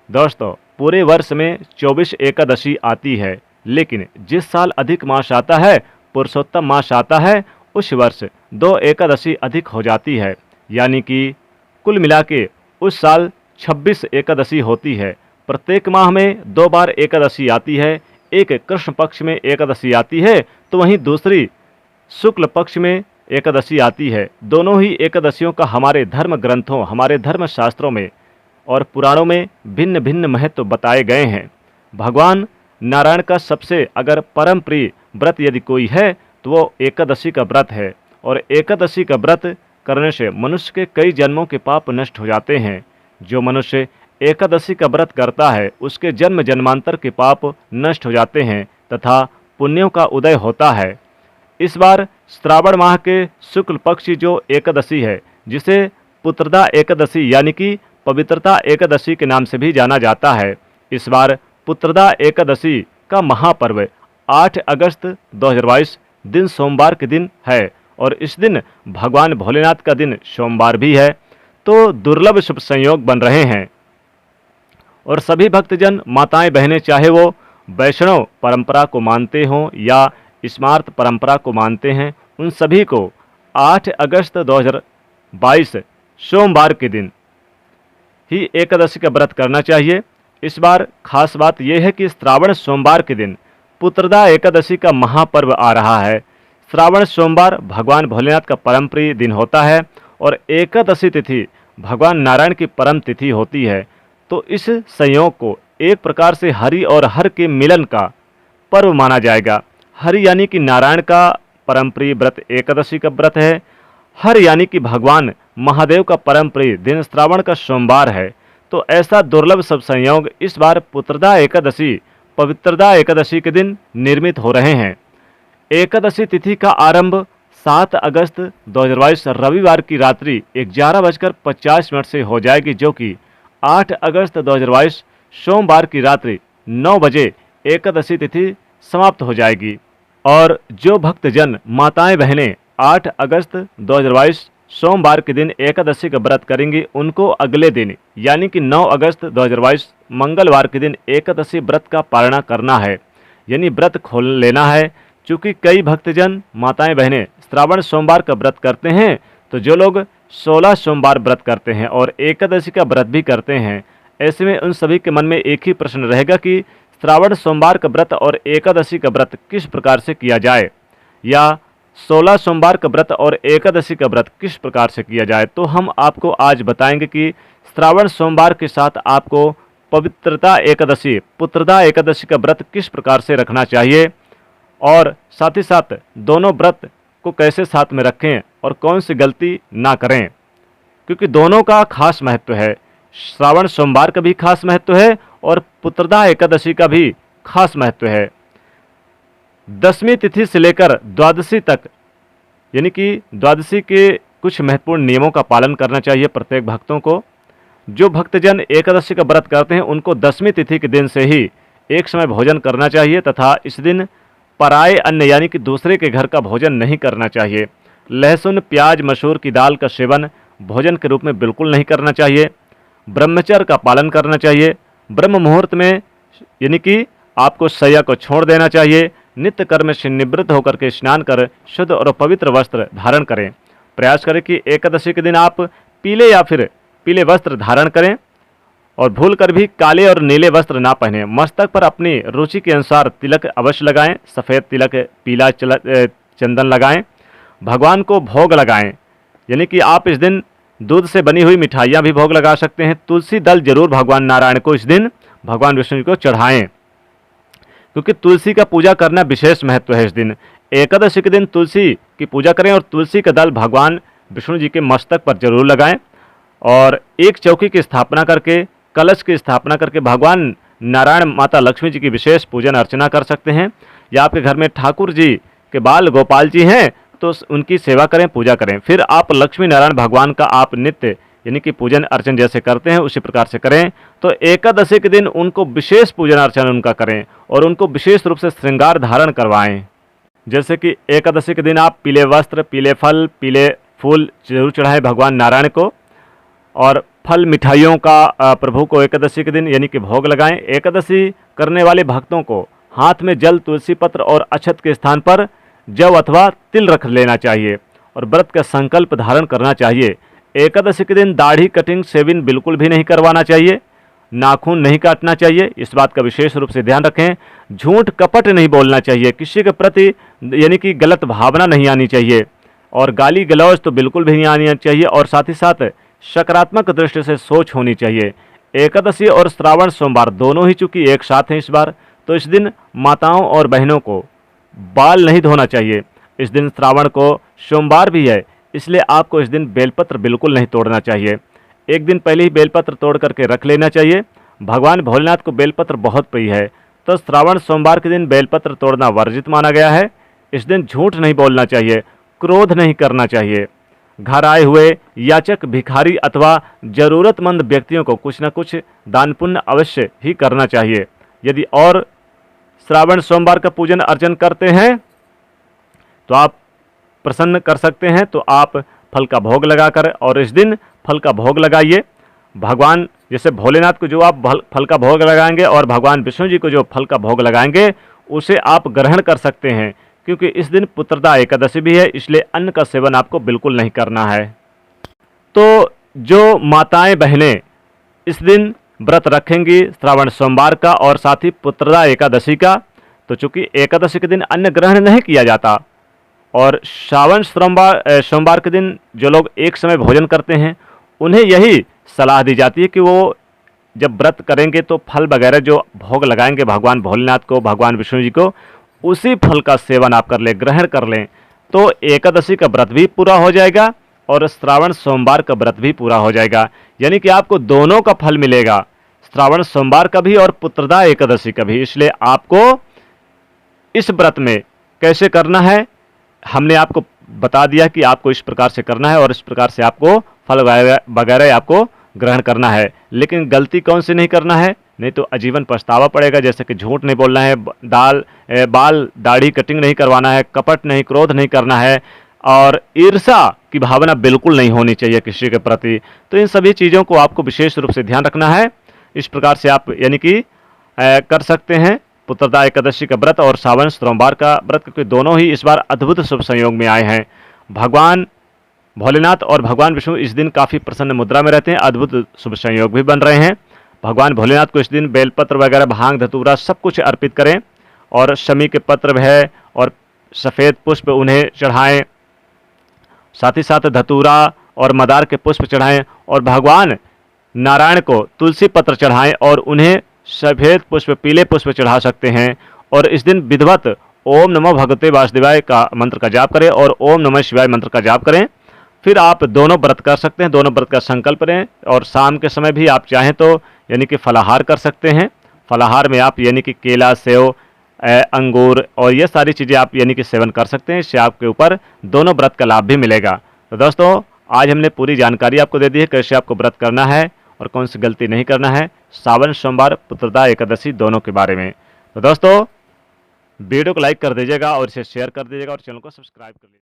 दोस्तों, पूरे वर्ष में 24 एकादशी आती है, लेकिन जिस साल अधिक मास आता है, पुरुषोत्तम मास आता है, उस वर्ष 2 एकादशी अधिक हो जाती है। यानी कि कुल मिला के उस साल 26 एकादशी होती है। प्रत्येक माह में 2 बार एकादशी आती है। एक कृष्ण पक्ष में एकादशी आती है, तो वहीं दूसरी शुक्ल पक्ष में एकादशी आती है। दोनों ही एकादशियों का हमारे धर्म ग्रंथों, हमारे धर्म शास्त्रों में और पुराणों में भिन्न भिन्न महत्व बताए गए हैं। भगवान नारायण का सबसे अगर परम प्रिय व्रत यदि कोई है तो वो एकादशी का व्रत है। और एकादशी का व्रत करने से मनुष्य के कई जन्मों के पाप नष्ट हो जाते हैं। जो मनुष्य एकादशी का व्रत करता है उसके जन्म जन्मांतर के पाप नष्ट हो जाते हैं तथा पुण्यों का उदय होता है। इस बार श्रावण माह के शुक्ल पक्ष की जो एकादशी है, जिसे पुत्रदा एकादशी यानी कि पवित्रता एकादशी के नाम से भी जाना जाता है, इस बार पुत्रदा एकादशी का महापर्व 8 अगस्त 2022 दिन सोमवार के दिन है। और इस दिन भगवान भोलेनाथ का दिन सोमवार भी है, तो दुर्लभ शुभ संयोग बन रहे हैं। और सभी भक्तजन, माताएं बहनें, चाहे वो वैष्णव परंपरा को मानते हों या स्मार्त परंपरा को मानते हैं, उन सभी को 8 अगस्त 2022 सोमवार के दिन ही एकादशी का व्रत करना चाहिए। इस बार खास बात यह है कि श्रावण सोमवार के दिन पुत्रदा एकादशी का महापर्व आ रहा है। श्रावण सोमवार भगवान भोलेनाथ का परम प्रिय दिन होता है और एकादशी तिथि भगवान नारायण की परम तिथि होती है। तो इस संयोग को एक प्रकार से हरि और हर के मिलन का पर्व माना जाएगा। हरि यानी कि नारायण का परम प्रिय व्रत एकादशी का व्रत है। हर यानी कि भगवान महादेव का परम प्रिय दिन श्रावण का सोमवार है। तो ऐसा दुर्लभ सब संयोग इस बार पुत्रदा एकादशी, पवित्रदा एकादशी के दिन निर्मित हो रहे हैं। एकादशी तिथि का आरंभ 7 अगस्त 2022 रविवार की रात्रि 11:50 से हो जाएगी, जो कि 8 अगस्त 2022 सोमवार की रात्रि 9 बजे एकादशी तिथि समाप्त हो जाएगी। और जो भक्तजन, माताएं बहनें 8 अगस्त 2022 सोमवार के दिन एकादशी का व्रत करेंगी, उनको अगले दिन यानी कि 9 अगस्त 2022 मंगलवार के दिन एकादशी व्रत का पालना करना है, यानी व्रत खोल लेना है। चूँकि कई भक्तजन, माताएं बहनें श्रावण सोमवार का व्रत करते हैं, तो जो लोग 16 सोमवार व्रत करते हैं और एकादशी का व्रत भी करते हैं, ऐसे में उन सभी के मन में एक ही प्रश्न रहेगा कि श्रावण सोमवार का व्रत और एकादशी का व्रत किस प्रकार से किया जाए, या 16 सोमवार का व्रत और एकादशी का व्रत किस प्रकार से किया जाए। तो हम आपको आज बताएंगे कि श्रावण सोमवार के साथ आपको पवित्रता एकादशी, पुत्रदा एकादशी का व्रत किस प्रकार से रखना चाहिए, और साथ ही साथ दोनों व्रत को कैसे साथ में रखें और कौन सी गलती ना करें, क्योंकि दोनों का खास महत्व है। श्रावण सोमवार का भी खास महत्व है और पुत्रदा एकादशी का भी खास महत्व है। 10वीं तिथि से लेकर द्वादशी तक, यानी कि द्वादशी के कुछ महत्वपूर्ण नियमों का पालन करना चाहिए प्रत्येक भक्तों को। जो भक्तजन एकादशी का व्रत करते हैं उनको 10वीं तिथि के दिन से ही एक समय भोजन करना चाहिए तथा इस दिन पराये अन्न यानी कि दूसरे के घर का भोजन नहीं करना चाहिए। लहसुन, प्याज, मसूर की दाल का सेवन भोजन के रूप में बिल्कुल नहीं करना चाहिए। ब्रह्मचर्य का पालन करना चाहिए। ब्रह्म मुहूर्त में यानी कि आपको शैया को छोड़ देना चाहिए। नित्य कर्म से निवृत्त होकर के स्नान कर शुद्ध और पवित्र वस्त्र धारण करें। प्रयास करें कि एकादशी के दिन आप पीले या फिर पीले वस्त्र धारण करें और भूल कर भी काले और नीले वस्त्र ना पहने। मस्तक पर अपनी रुचि के अनुसार तिलक अवश्य लगाएं। सफ़ेद तिलक, पीला चंदन लगाएं। भगवान को भोग लगाएं, यानी कि आप इस दिन दूध से बनी हुई मिठाइयाँ भी भोग लगा सकते हैं। तुलसी दल जरूर भगवान नारायण को इस दिन भगवान विष्णु जी को चढ़ाएं, क्योंकि तुलसी का पूजा करना विशेष महत्व है। इस दिन एकादशी के दिन तुलसी की पूजा करें और तुलसी का दल भगवान विष्णु जी के मस्तक पर जरूर लगाएं। और एक चौकी की स्थापना करके, कलश की स्थापना करके भगवान नारायण, माता लक्ष्मी जी की विशेष पूजन अर्चना कर सकते हैं। या आपके घर में ठाकुर जी के बाल गोपाल जी हैं तो उनकी सेवा करें, पूजा करें। फिर आप लक्ष्मी नारायण भगवान का आप नित्य यानी कि पूजन अर्चन जैसे करते हैं उसी प्रकार से करें। तो एकादशी के दिन उनको विशेष पूजन अर्चन उनका करें और उनको विशेष रूप से श्रृंगार धारण करवाएं। जैसे कि एकादशी के दिन आप पीले वस्त्र, पीले फल, पीले फूल जरूर चढ़ाएं भगवान नारायण को। और फल मिठाइयों का प्रभु को एकादशी के दिन यानी कि भोग लगाएं। एकादशी करने वाले भक्तों को हाथ में जल, तुलसी पत्र और अक्षत के स्थान पर जव अथवा तिल रख लेना चाहिए और व्रत का संकल्प धारण करना चाहिए। एकादशी के दिन दाढ़ी, कटिंग, शेविंग बिल्कुल भी नहीं करवाना चाहिए। नाखून नहीं काटना चाहिए, इस बात का विशेष रूप से ध्यान रखें। झूठ कपट नहीं बोलना चाहिए, किसी के प्रति यानी कि गलत भावना नहीं आनी चाहिए और गाली गलौज तो बिल्कुल भी नहीं आनी चाहिए और साथ ही साथ सकारात्मक दृष्टि से सोच होनी चाहिए। एकादशी और श्रावण सोमवार दोनों ही चूंकि एक साथ हैं इस बार, तो इस दिन माताओं और बहनों को बाल नहीं धोना चाहिए। इस दिन श्रावण को सोमवार भी है, इसलिए आपको इस दिन बेलपत्र बिल्कुल नहीं तोड़ना चाहिए। एक दिन पहले ही बेलपत्र तोड़ करके रख लेना चाहिए। भगवान भोलेनाथ को बेलपत्र बहुत प्रिय है, तो श्रावण सोमवार के दिन बेलपत्र तोड़ना वर्जित माना गया है। इस दिन झूठ नहीं बोलना चाहिए, क्रोध नहीं करना चाहिए। घर आए हुए याचक, भिखारी अथवा जरूरतमंद व्यक्तियों को कुछ न कुछ दान पुण्य अवश्य ही करना चाहिए। यदि और श्रावण सोमवार का पूजन अर्चन करते हैं तो आप प्रसन्न कर सकते हैं, तो आप फल का भोग लगाकर और इस दिन फल का भोग लगाइए। भगवान जैसे भोलेनाथ को जो आप फल का भोग लगाएंगे और भगवान विष्णु जी को जो फल का भोग लगाएंगे उसे आप ग्रहण कर सकते हैं, क्योंकि इस दिन पुत्रदा एकादशी भी है, इसलिए अन्न का सेवन आपको बिल्कुल नहीं करना है। तो जो माताएं बहनें इस दिन व्रत रखेंगी श्रावण सोमवार का और साथ ही पुत्रदा एकादशी का, तो चूंकि एकादशी के दिन अन्न ग्रहण नहीं किया जाता और श्रावण सोमवार के दिन जो लोग एक समय भोजन करते हैं उन्हें यही सलाह दी जाती है कि वो जब व्रत करेंगे तो फल वगैरह जो भोग लगाएंगे भगवान भोलेनाथ को, भगवान विष्णु जी को, उसी फल का सेवन आप कर लें, ग्रहण कर लें, तो एकादशी का व्रत भी पूरा हो जाएगा और श्रावण सोमवार का व्रत भी पूरा हो जाएगा। यानी कि आपको दोनों का फल मिलेगा, श्रावण सोमवार का भी और पुत्रदा एकादशी का भी। इसलिए आपको इस व्रत में कैसे करना है हमने आपको बता दिया कि आपको इस प्रकार से करना है और इस प्रकार से आपको फल वगैरह आपको ग्रहण करना है। लेकिन गलती कौन सी नहीं करना है, नहीं तो आजीवन पछतावा पड़ेगा। जैसे कि झूठ नहीं बोलना है, बाल दाढ़ी कटिंग नहीं करवाना है, कपट नहीं, क्रोध नहीं करना है और ईर्ष्या की भावना बिल्कुल नहीं होनी चाहिए किसी के प्रति। तो इन सभी चीज़ों को आपको विशेष रूप से ध्यान रखना है। इस प्रकार से आप यानी कि कर सकते हैं पुत्रदा एकादशी का व्रत और श्रावण सोमवार का व्रत, क्योंकि दोनों ही इस बार अद्भुत शुभ संयोग में आए हैं। भगवान भोलेनाथ और भगवान विष्णु इस दिन काफ़ी प्रसन्न मुद्रा में रहते हैं, अद्भुत शुभ संयोग भी बन रहे हैं। भगवान भोलेनाथ को इस दिन बेलपत्र वगैरह, भांग, धतूरा सब कुछ अर्पित करें और शमी के पत्र है और सफ़ेद पुष्प उन्हें चढ़ाएं, साथ ही साथ धतूरा और मदार के पुष्प चढ़ाएं और भगवान नारायण को तुलसी पत्र चढ़ाएं और उन्हें सफ़ेद पुष्प, पीले पुष्प चढ़ा सकते हैं। और इस दिन विधिवत ओम नमो भगवते वासुदेवाय का मंत्र का जाप करें और ओम नमः शिवाय मंत्र का जाप करें। फिर आप दोनों व्रत कर सकते हैं, दोनों व्रत का संकल्प लें और शाम के समय भी आप चाहें तो यानी कि फलाहार कर सकते हैं। फलाहार में आप यानी कि केला, सेव, अंगूर और ये सारी चीज़ें आप यानी कि सेवन कर सकते हैं। इससे आपके ऊपर दोनों व्रत का लाभ भी मिलेगा। तो दोस्तों आज हमने पूरी जानकारी आपको दे दी है कैसे आपको व्रत करना है और कौन सी गलती नहीं करना है श्रावण सोमवार, पुत्रदा एकादशी दोनों के बारे में। तो दोस्तों वीडियो को लाइक कर दीजिएगा और इसे शेयर कर दीजिएगा और चैनल को सब्सक्राइब कर लीजिएगा।